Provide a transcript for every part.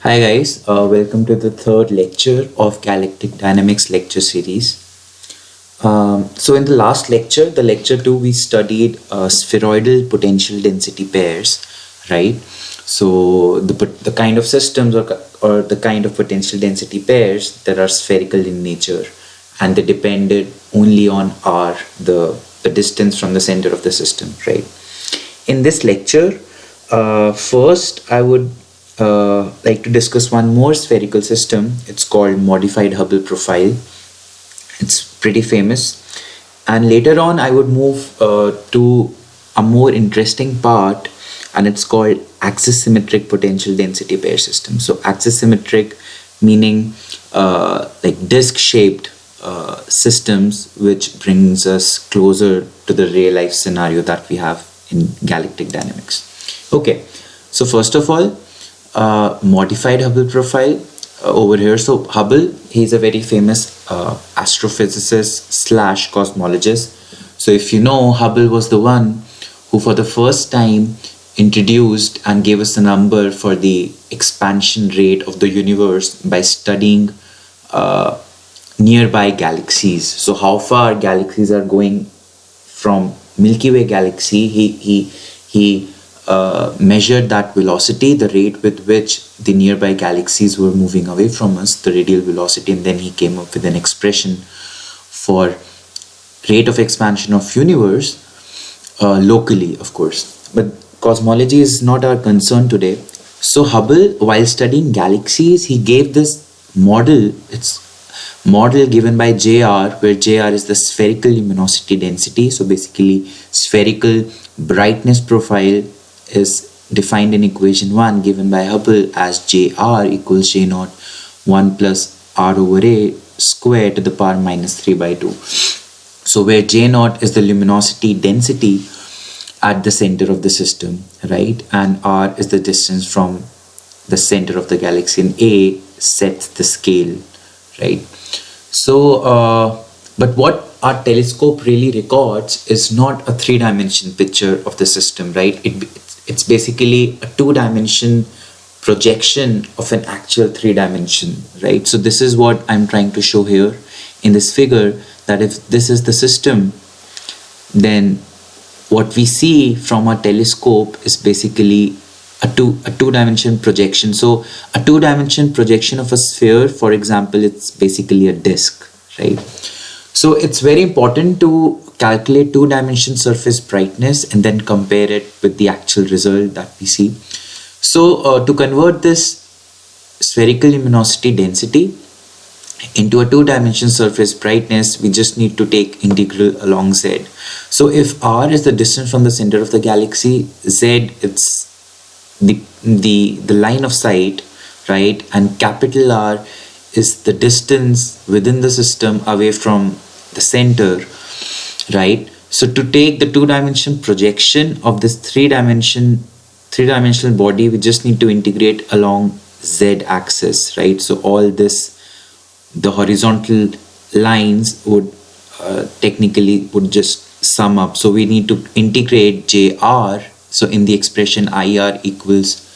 Hi guys, welcome to the third lecture of Galactic Dynamics lecture series. So in the last lecture, the lecture 2, we studied spheroidal potential density pairs, right? So the kind of systems or the kind of potential density pairs that are spherical in nature, and they depended only on the distance from the center of the system, right? In this lecture, first I would like to discuss one more spherical system. It's called modified Hubble profile. It's pretty famous. And later on I would move to a more interesting part, and it's called axis-symmetric potential density pair system. So axis-symmetric meaning like disk-shaped systems, which brings us closer to the real life scenario that we have in galactic dynamics. Okay, so first of all, modified Hubble profile over here. So Hubble, he's a very famous astrophysicist slash cosmologist. So if you know, Hubble was the one who for the first time introduced and gave us a number for the expansion rate of the universe by studying nearby galaxies. So how far galaxies are going from Milky Way galaxy. He measured that velocity, the rate with which the nearby galaxies were moving away from us, the radial velocity, and then he came up with an expression for rate of expansion of universe locally, of course. But cosmology is not our concern today. So Hubble, while studying galaxies, he gave this model. It's model given by JR, where JR is the spherical luminosity density. So basically spherical brightness profile is defined in equation 1 given by Hubble as JR equals J0 1 plus R over A square to the power minus 3 by 2. So where J0 is the luminosity density at the center of the system, right? And R is the distance from the center of the galaxy, and A sets the scale, right? So, but what our telescope really records is not a three-dimension picture of the system, right? It's basically a two-dimension projection of an actual three-dimension, right? So this is what I'm trying to show here in this figure, that if this is the system, then what we see from our telescope is basically a two-dimension projection. So a two-dimension projection of a sphere, for example, it's basically a disk, right? So it's very important to calculate two-dimension surface brightness and then compare it with the actual result that we see. So to convert this spherical luminosity density into a two-dimension surface brightness, we just need to take integral along Z. So if R is the distance from the center of the galaxy, Z it's the line of sight, right? And capital R is the distance within the system away from the center, right? So to take the two-dimension projection of this three-dimensional body, we just need to integrate along Z axis, right? So all this, the horizontal lines would technically would just sum up. So we need to integrate JR. So in the expression IR equals,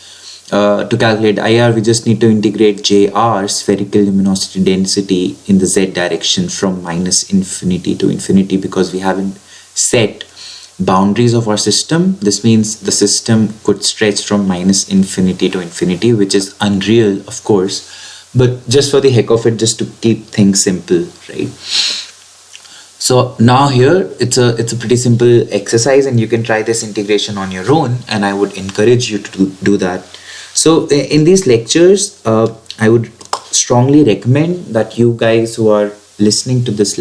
to calculate IR, we just need to integrate JR, spherical luminosity density, in the Z direction from minus infinity to infinity, because we haven't set boundaries of our system. This means the system could stretch from minus infinity to infinity, which is unreal, of course, but just for the heck of it, just to keep things simple, right? So now here it's a pretty simple exercise, and you can try this integration on your own, and I would encourage you to do that. So in these lectures, I would strongly recommend that you guys who are listening to this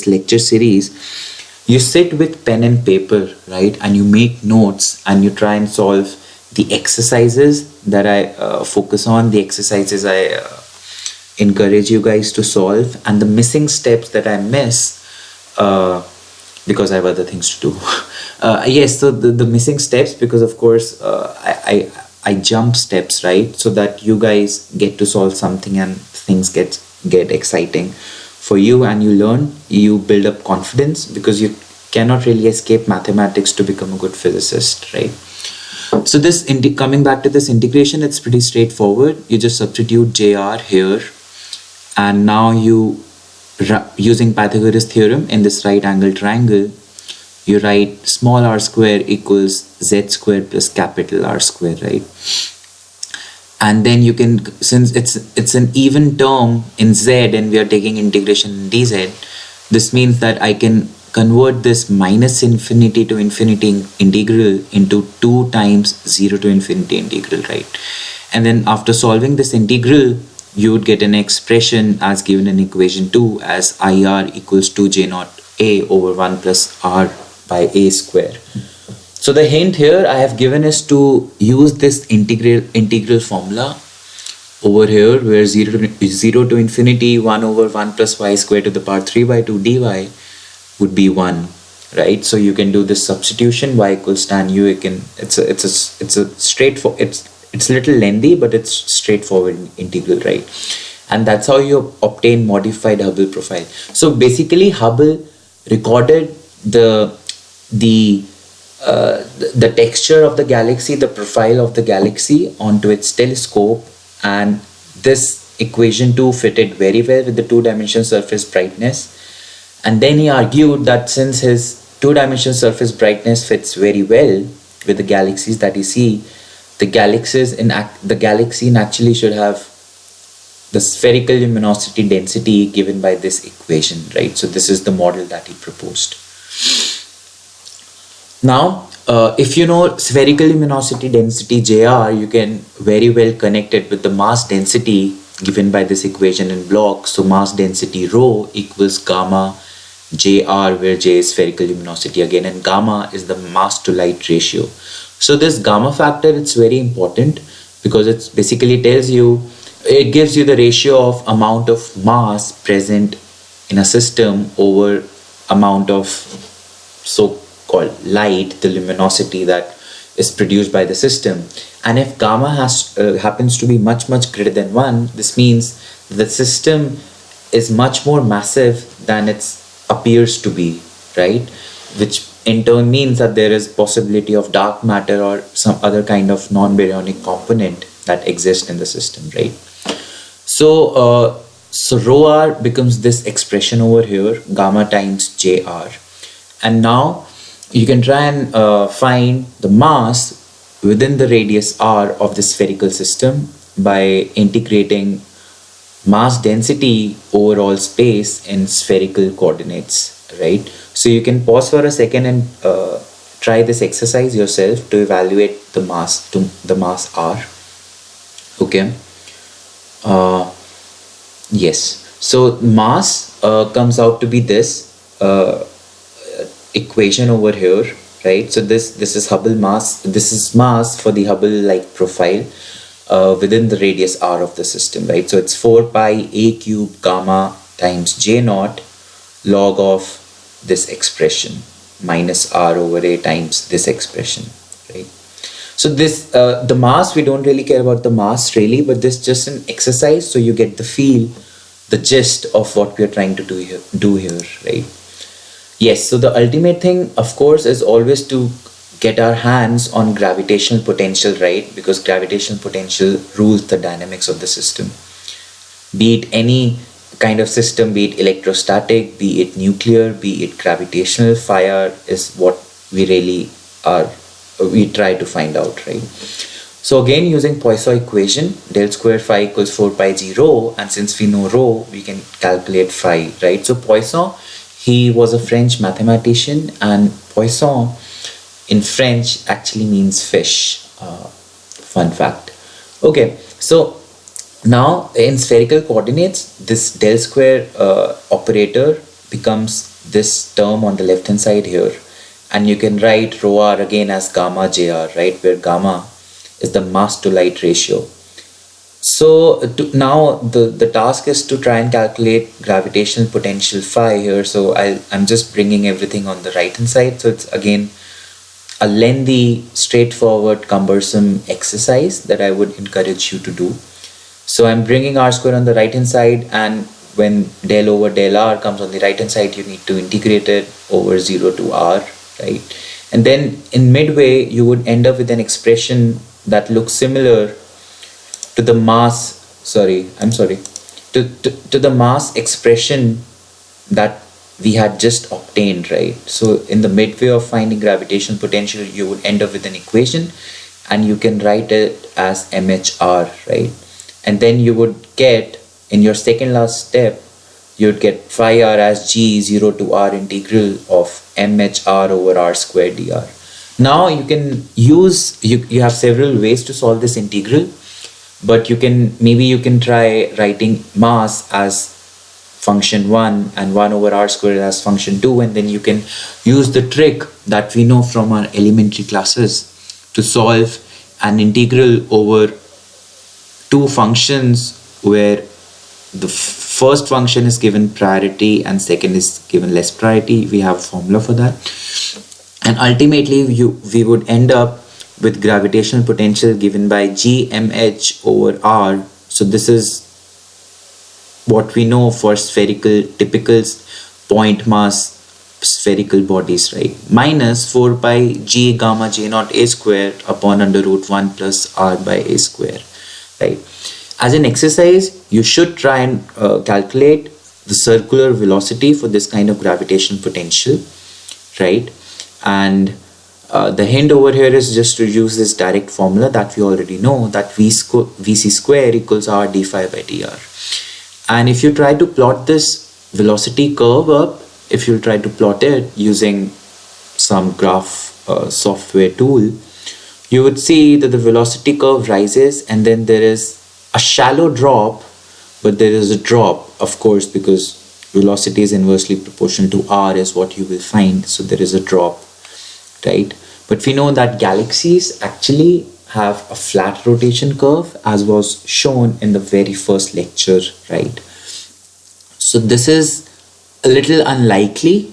lecture series, you sit with pen and paper, right? And you make notes and you try and solve the exercises that I focus on, the exercises I encourage you guys to solve, and the missing steps that I miss because I have other things to do. Yes, so the missing steps, because of course I jump steps, right? So that you guys get to solve something and things get exciting for you, and you learn, you build up confidence, because you cannot really escape mathematics to become a good physicist, right? So this coming back to this integration, it's pretty straightforward. You just substitute JR here, and now you, using Pythagoras theorem in this right angle triangle, you write small r square equals z square plus capital R square, right? And then you can, since it's an even term in z and we are taking integration in dz, this means that I can convert this minus infinity to infinity integral into 2 times 0 to infinity integral, right? And then after solving this integral, you would get an expression as given in equation 2 as IR equals 2 J naught A over 1 plus R by A square. So the hint here I have given is to use this integral formula over here, where 0 to infinity 1 over 1 plus y square to the power 3 by 2 dy would be 1, right? So you can do this substitution, y equals tan u. You can, it's a straightforward, it's a little lengthy, but it's straightforward integral, right? And that's how you obtain modified Hubble profile. So basically Hubble recorded the texture of the galaxy, the profile of the galaxy onto its telescope, and this equation 2 fitted very well with the 2-dimensional surface brightness. And then he argued that since his 2-dimensional surface brightness fits very well with the galaxies that you see, the galaxy naturally should have the spherical luminosity density given by this equation, right? So this is the model that he proposed. Now, if you know spherical luminosity density JR, you can very well connect it with the mass density given by this equation in blocks. So mass density rho equals gamma JR, where J is spherical luminosity again, and gamma is the mass to light ratio. So this gamma factor, it's very important because it basically tells you, it gives you the ratio of amount of mass present in a system over amount of so-called light, the luminosity that is produced by the system. And if gamma happens to be much greater than 1, this means the system is much more massive than it appears to be, right? Which in turn means that there is possibility of dark matter or some other kind of non-baryonic component that exists in the system, right? So rho r becomes this expression over here, gamma times JR. And now you can try and find the mass within the radius r of the spherical system by integrating mass density over all space in spherical coordinates, right? So you can pause for a second and try this exercise yourself to evaluate the mass r. Okay. Yes. So mass comes out to be this equation over here, right? So this is Hubble mass. This is mass for the Hubble-like profile within the radius r of the system, right? So it's 4 pi a cube gamma times j naught log of this expression minus r over a times this expression, right? So this the mass, we don't really care about the mass really, but this is just an exercise so you get the feel, the gist of what we are trying to do here, right? Yes, so the ultimate thing, of course, is always to get our hands on gravitational potential, right? Because gravitational potential rules the dynamics of the system. Be it any kind of system, be it electrostatic, be it nuclear, be it gravitational, fire is what we really we try to find out, right? So again, using Poisson equation, del square phi equals 4 pi g rho, and since we know rho, we can calculate phi, right? So Poisson, he was a French mathematician, and Poisson in French actually means fish. Fun fact. Okay, so now in spherical coordinates, this del square operator becomes this term on the left hand side here, and you can write rho r again as gamma jr, right, where gamma is the mass to light ratio. So now the task is to try and calculate gravitational potential phi here. So I'm just bringing everything on the right hand side. So it's again a lengthy, straightforward, cumbersome exercise that I would encourage you to do. So I'm bringing r square on the right hand side, and when del over del r comes on the right hand side, you need to integrate it over 0 to r, right? And then in midway, you would end up with an expression that looks similar to the mass, to the mass expression that we had just obtained, right? So in the midway of finding gravitational potential, you would end up with an equation, and you can write it as MHR, right? And then you would get, in your second last step, you'd get phi r as g 0 to r integral of MHR over r squared dr. Now you can use, you have several ways to solve this integral, but maybe you can try writing mass as function 1 and 1 over r squared as function 2, and then you can use the trick that we know from our elementary classes to solve an integral over two functions where the first function is given priority and second is given less priority. We have a formula for that, and ultimately we would end up with gravitational potential given by gmh over r. So this is what we know for spherical typical point mass spherical bodies, right? Minus 4 pi g gamma j naught a square upon under root 1 plus r by a square, right? As an exercise, you should try and calculate the circular velocity for this kind of gravitational potential, right? And the hint over here is just to use this direct formula that we already know, that vc square equals r d phi by dr. And if you try to plot this velocity curve up, if you try to plot it using some graph software tool, you would see that the velocity curve rises and then there is a shallow drop, but there is a drop, of course, because velocity is inversely proportional to r is what you will find. So there is a drop, right? But we know that galaxies actually have a flat rotation curve, as was shown in the very first lecture, right? So this is a little unlikely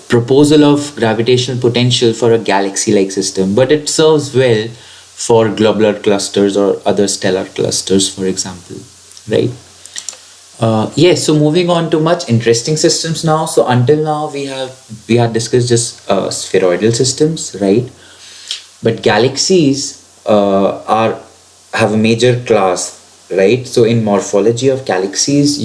proposal of gravitational potential for a galaxy-like system, but it serves well for globular clusters or other stellar clusters, for example, right? Yes, so moving on to much interesting systems now. So until now we had discussed just spheroidal systems, right? But galaxies have a major class, right? So in morphology of galaxies,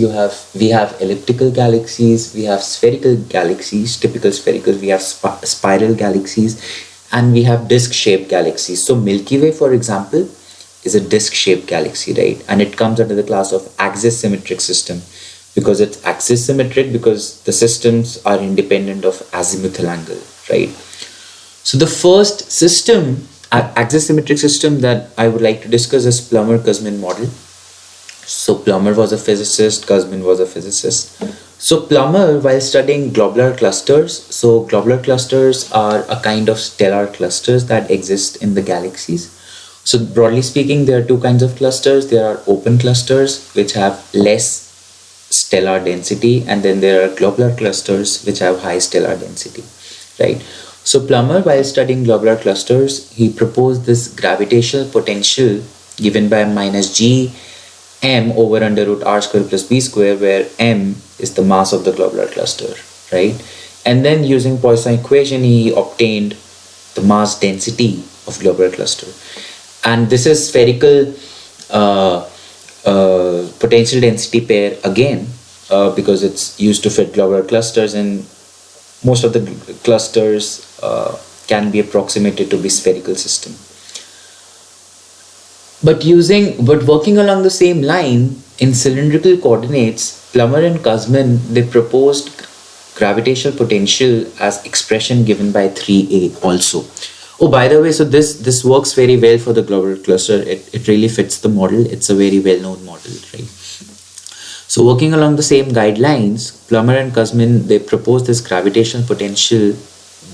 we have elliptical galaxies, we have spherical galaxies, typical spherical, we have spiral galaxies, and we have disc-shaped galaxies. So Milky Way, for example, is a disc-shaped galaxy, right? And it comes under the class of axis-symmetric system, because it's axis-symmetric because the systems are independent of azimuthal angle, right? So the first system, axis-symmetric system that I would like to discuss is Plummer-Kuzmin model. So Plummer was a physicist, Kuzmin was a physicist. So Plummer, while studying globular clusters, so globular clusters are a kind of stellar clusters that exist in the galaxies. So broadly speaking, there are two kinds of clusters. There are open clusters which have less stellar density, and then there are globular clusters which have high stellar density, right? So Plummer, while studying globular clusters, he proposed this gravitational potential given by minus g m over under root r square plus b square, where m is the mass of the globular cluster, right? And then using Poisson equation, he obtained the mass density of globular cluster. And this is spherical potential density pair again, because it's used to fit globular clusters, and most of the clusters can be approximated to be spherical system. But working along the same line in cylindrical coordinates, Plummer and Kuzmin, they proposed gravitational potential as expression given by 3a also. Oh, by the way, so this works very well for the globular cluster. It really fits the model. It's a very well-known model, right? So working along the same guidelines, Plummer and Kuzmin, they proposed this gravitational potential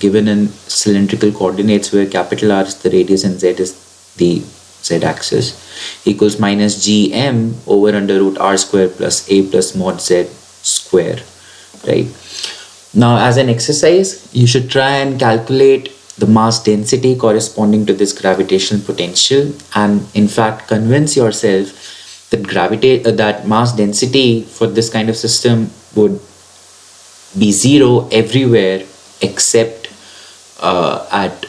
given in cylindrical coordinates, where capital R is the radius and z is the z-axis, equals minus gm over under root r square plus a plus mod z square, right? Now, as an exercise, you should try and calculate the mass density corresponding to this gravitational potential, and in fact convince yourself that that mass density for this kind of system would be zero everywhere except at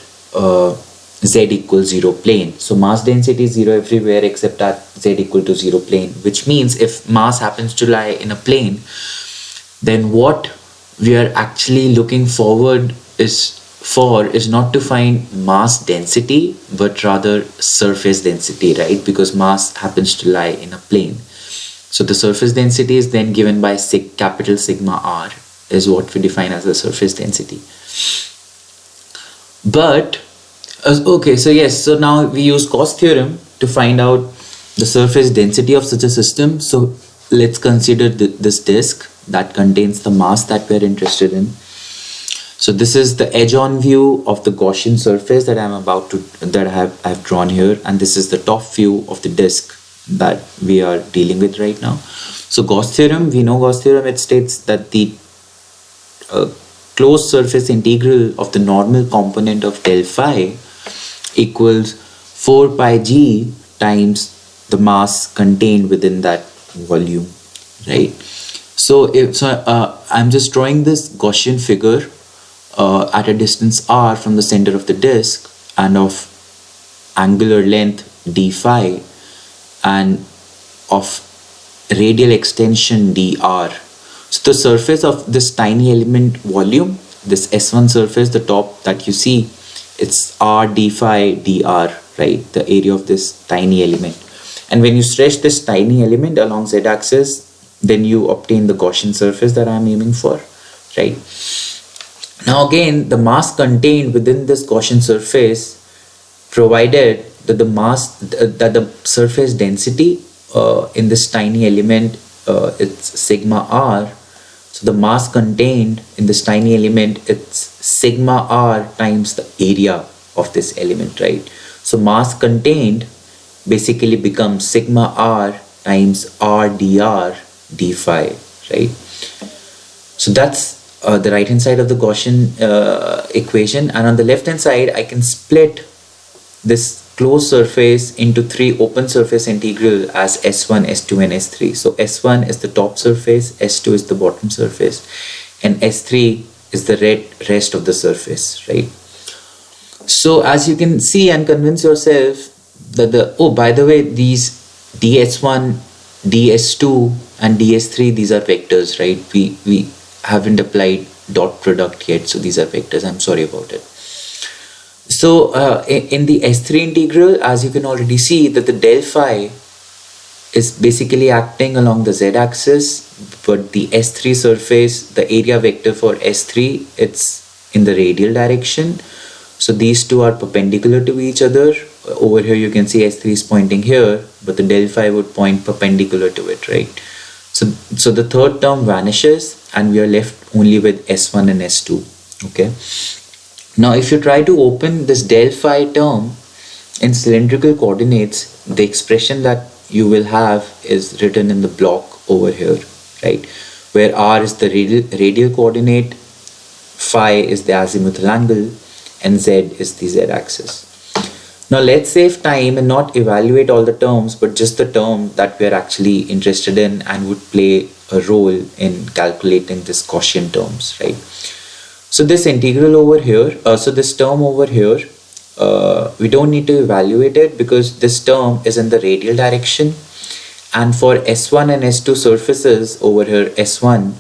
z equals 0 plane. So mass density is 0 everywhere except at z equal to 0 plane, which means if mass happens to lie in a plane, then what we are actually looking forward is not to find mass density but rather surface density, right? Because mass happens to lie in a plane. So the surface density is then given by capital sigma r, is what we define as the surface density. But okay, so yes, so now we use Gauss theorem to find out the surface density of such a system. So let's consider this disk that contains the mass that we're interested in. So this is the edge-on view of the Gaussian surface that I've drawn here, and this is the top view of the disk that we are dealing with right now. So Gauss theorem, we know Gauss theorem, it states that the closed surface integral of the normal component of del phi equals 4 pi g times the mass contained within that volume, right? So I'm just drawing this Gaussian figure at a distance r from the center of the disk and of angular length d phi and of radial extension dr. So the surface of this tiny element volume, this S1 surface, the top that you see, it's r d phi dr, right? The area of this tiny element. And when you stretch this tiny element along z-axis, then you obtain the Gaussian surface that I'm aiming for, right? Now again, the mass contained within this Gaussian surface, provided that the surface density in this tiny element, it's sigma r. So the mass contained in this tiny element, it's sigma r times the area of this element, right? So mass contained basically becomes sigma r times r dr d phi, right? So that's the right hand side of the Gaussian equation, and on the left hand side I can split this closed surface into three open surface integral as S1, S2 and S3. So S1 is the top surface, S2 is the bottom surface, and S3 is the rest of the surface, right? So as you can see and convince yourself that by the way, these ds1, ds2 and ds3, these are vectors, right? We haven't applied dot product yet, so these are vectors. I'm sorry about it. So in the S3 integral, as you can already see, that the del phi is basically acting along the z-axis, but the S3 surface, the area vector for S3, it's in the radial direction. So these two are perpendicular to each other. Over here you can see S3 is pointing here, but the del phi would point perpendicular to it, right? So the third term vanishes and we are left only with S1 and S2, okay? Now if you try to open this del phi term in cylindrical coordinates, the expression that you will have is written in the block over here, right? Where r is the radial coordinate, phi is the azimuthal angle, and z is the z-axis. Now let's save time and not evaluate all the terms, but just the term that we are actually interested in and would play a role in calculating this Gaussian terms, right? So this integral over here, so this term over here, we don't need to evaluate it because this term is in the radial direction, and for S1 and S2 surfaces over here, S1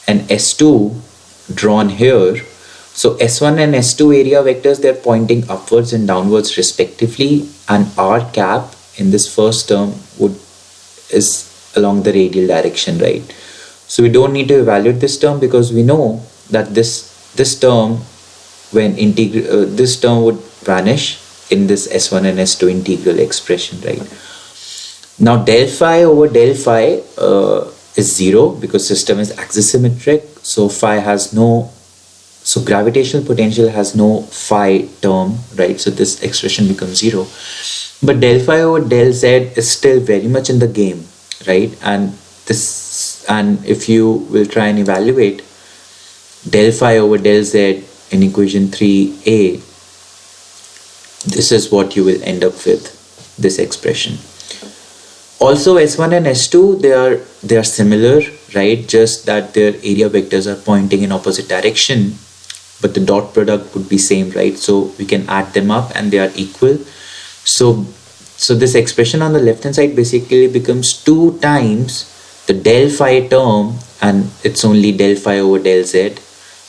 and S2 drawn here, so S1 and S2 area vectors, they're pointing upwards and downwards respectively, and r cap in this first term is along the radial direction, right? So we don't need to evaluate this term because we know that this term, when this term would vanish in this S1 and S2 integral expression, right? Now del phi over del phi is 0 because system is axis-symmetric, so so gravitational potential has no phi term, right? So this expression becomes 0. But del phi over del z is still very much in the game, right? And if you will try and evaluate del phi over del z in equation 3a, this is what you will end up with, this expression. Also S1 and S2, they are similar, right? Just that their area vectors are pointing in opposite direction. but the dot product would be same, right? So we can add them up and they are equal. So this expression on the left hand side basically becomes 2 times the del phi term, and it's only del phi over del z,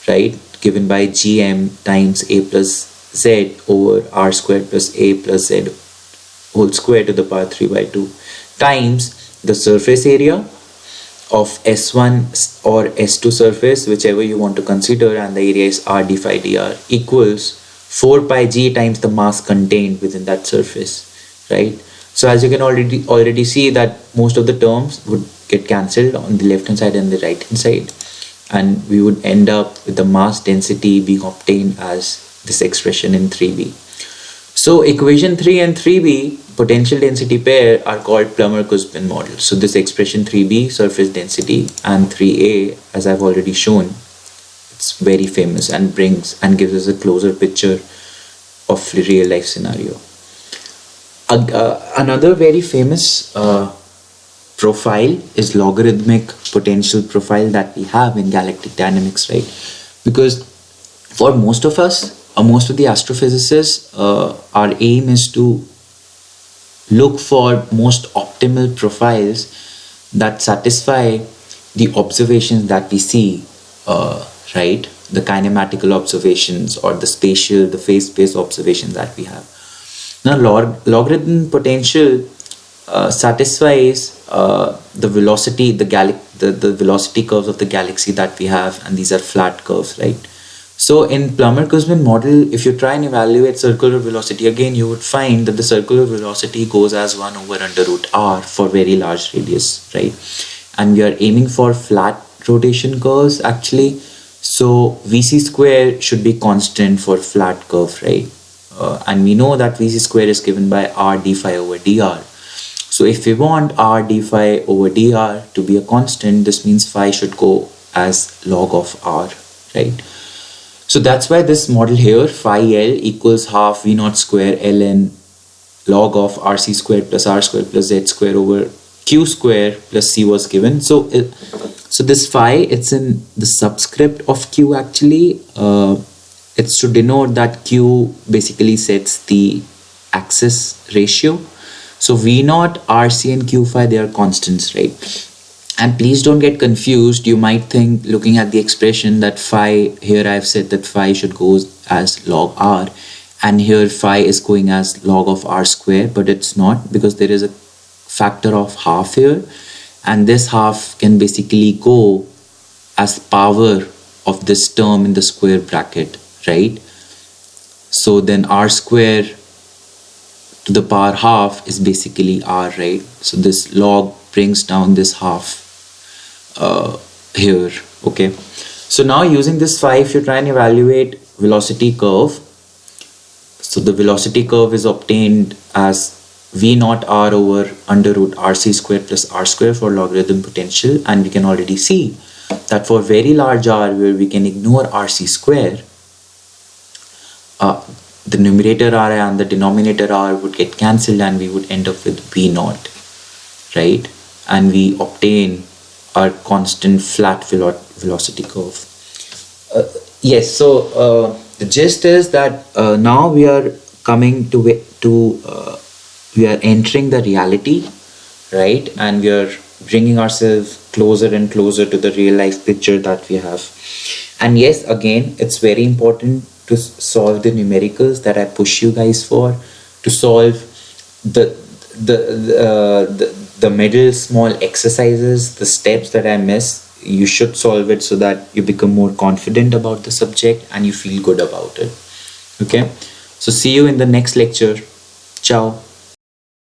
right, given by gm times a plus z over r squared plus a plus z whole square to the power 3 by 2 times the surface area of S1 or S2 surface, whichever you want to consider, and the area is r d phi dr, equals 4 pi g times the mass contained within that surface, right? So as you can already see that most of the terms would get cancelled on the left hand side and the right hand side, and we would end up with the mass density being obtained as this expression in 3b. So equation 3 and 3b potential density pair are called Plummer-Kuzmin model. So this expression 3b, surface density, and 3a, as I've already shown, it's very famous and gives us a closer picture of the real life scenario. Another very famous profile is logarithmic potential profile that we have in galactic dynamics, right? Because for most of us, most of the astrophysicists, our aim is to look for most optimal profiles that satisfy the observations that we see, right? The kinematical observations or the spatial, the phase space observations that we have. Now, logarithm potential satisfies the velocity, the velocity curves of the galaxy that we have, and these are flat curves, right? So in Plummer-Kuzmin model, if you try and evaluate circular velocity, again you would find that the circular velocity goes as 1 over under root r for very large radius, right? And we are aiming for flat rotation curves actually. So Vc square should be constant for flat curve, right? And we know that Vc square is given by r d phi over dr. So if we want r d phi over dr to be a constant, this means phi should go as log of r, right? So that's why this model here, phi L equals half V naught square ln log of RC square plus R square plus Z square over Q square plus C was given. So this phi, it's in the subscript of Q actually. It's to denote that Q basically sets the axis ratio. So V naught, RC and Q phi, they are constants, right? And please don't get confused. You might think, looking at the expression, that phi, here I've said that phi should go as log r, and here phi is going as log of r square, but it's not, because there is a factor of half here, and this half can basically go as power of this term in the square bracket, right? So then r square to the power half is basically r, right? So this log brings down this half here, okay? So now using this phi, if you try and evaluate velocity curve, so the velocity curve is obtained as V naught r over under root RC square plus r square for logarithm potential, and we can already see that for very large r, where we can ignore RC square, the numerator r and the denominator r would get cancelled, and we would end up with V naught, right? And we obtain our constant flat velocity curve. Yes, so the gist is that now we are coming to we are entering the reality, right? And we are bringing ourselves closer and closer to the real life picture that we have. And yes, again, it's very important to solve the numericals that I push you guys for, to solve the middle small exercises, the steps that I miss. You should solve it so that you become more confident about the subject and you feel good about it. Okay, so see you in the next lecture. Ciao.